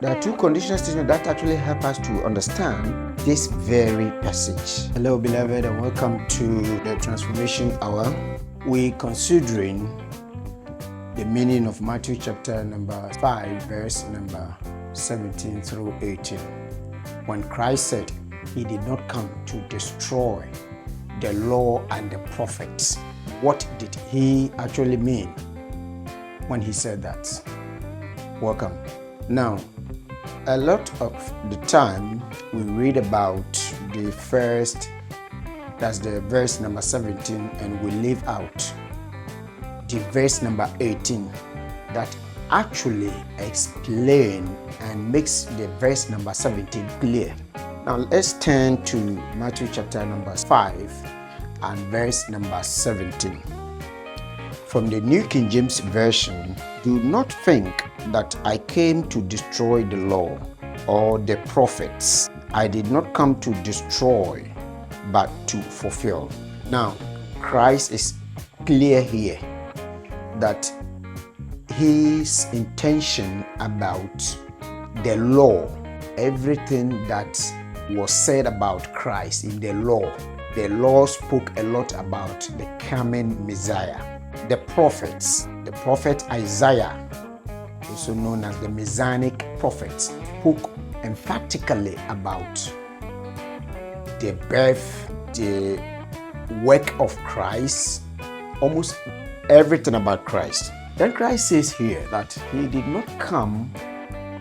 There are two conditional statements that actually help us to understand this very passage. Hello, beloved, and welcome to the Transformation Hour. We're considering the meaning of Matthew chapter number 5, verse number 17 through 18. When Christ said he did not come to destroy the law and the prophets, what did he actually mean when he said that? Welcome. Now, a lot of the time we read about the first, that's the verse number 17, and we leave out the verse number 18 that actually explain and makes the verse number 17 clear. Now let's turn to Matthew chapter number 5 and verse number 17. From the New King James Version, do not think that I came to destroy the law or the prophets. I did not come to destroy, but to fulfill. Now, Christ is clear here that his intention about the law, everything that was said about Christ in the law spoke a lot about the coming Messiah. The prophets, the prophet Isaiah, also known as the Messianic prophet, spoke emphatically about the birth, the work of Christ, almost everything about Christ. Then Christ says here that he did not come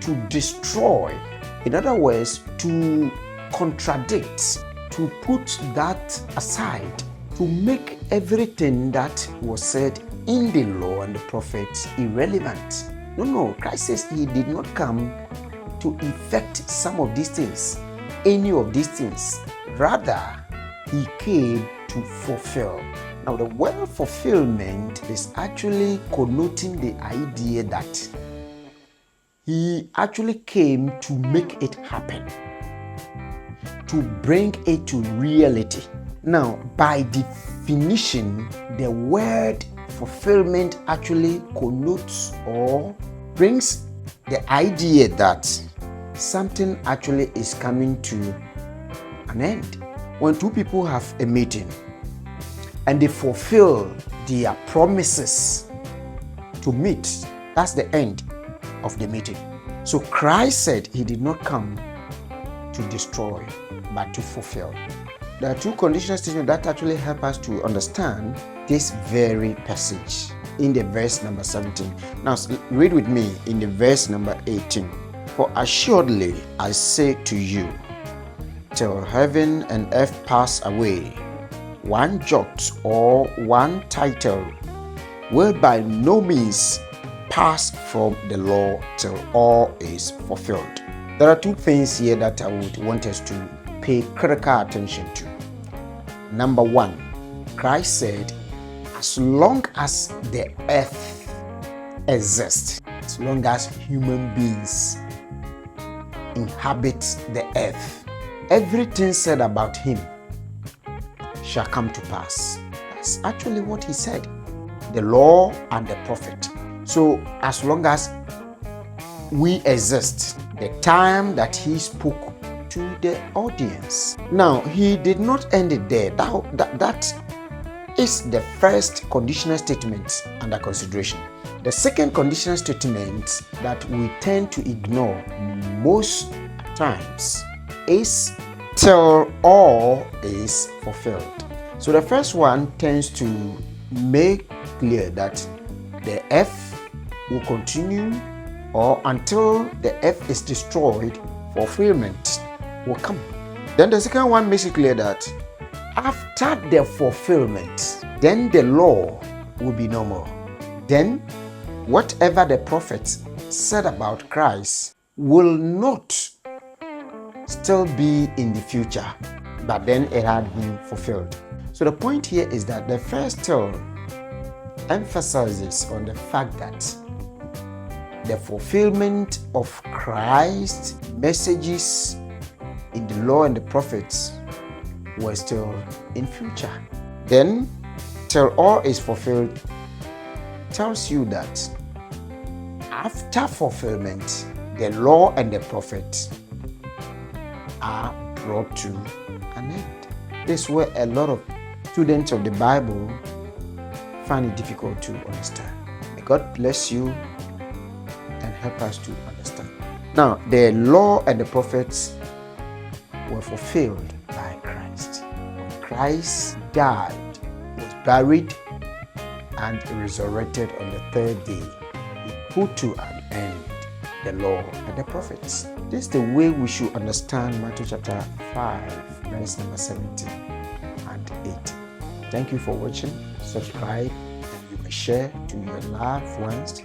to destroy, in other words, to contradict, to put that aside, to make everything that was said in the law and the prophets irrelevant. No, Christ says he did not come to effect some of these things, any of these things. Rather, he came to fulfill. Now, the word fulfillment is actually connoting the idea that he actually came to make it happen, to bring it to reality. Now, by definition, the word fulfillment actually connotes or brings the idea that something actually is coming to an end. When two people have a meeting and they fulfill their promises to meet, that's the end of the meeting. So Christ said he did not come to destroy, but to fulfill. There are two conditional statements that actually help us to understand this very passage in the verse number 17. Now read with me in the verse number 18. For assuredly I say to you, till heaven and earth pass away, one jot or one tittle will by no means pass from the law till all is fulfilled. There are two things here that I would want us to pay critical attention to. Number one, Christ said, as long as the earth exists, as long as human beings inhabit the earth, everything said about him shall come to pass. That's actually what he said. The law and the prophet. So as long as we exist, the time that he spoke to the audience. Now, he did not end it there. That is the first conditional statement under consideration. The second conditional statement that we tend to ignore most times is till all is fulfilled. So the first one tends to make clear that the earth will continue, or until the earth is destroyed, fulfillment will come. Then the second one makes it clear that after the fulfillment, then the law will be no more. Then whatever the prophets said about Christ will not still be in the future, but then it had been fulfilled. So the point here is that the first till emphasizes on the fact that the fulfillment of Christ's messages in the law and the prophets were still in future. Then, till all is fulfilled tells you that after fulfillment, the law and the prophets are brought to an end. This is where a lot of students of the Bible find it difficult to understand. May God bless you and help us to understand. Now, the law and the prophets were fulfilled by Christ. When Christ died, was buried, and resurrected on the third day, he put to an end the law and the prophets. This is the way we should understand Matthew chapter 5, verse number 17 and 18. Thank you for watching. Subscribe and you may share to your loved ones.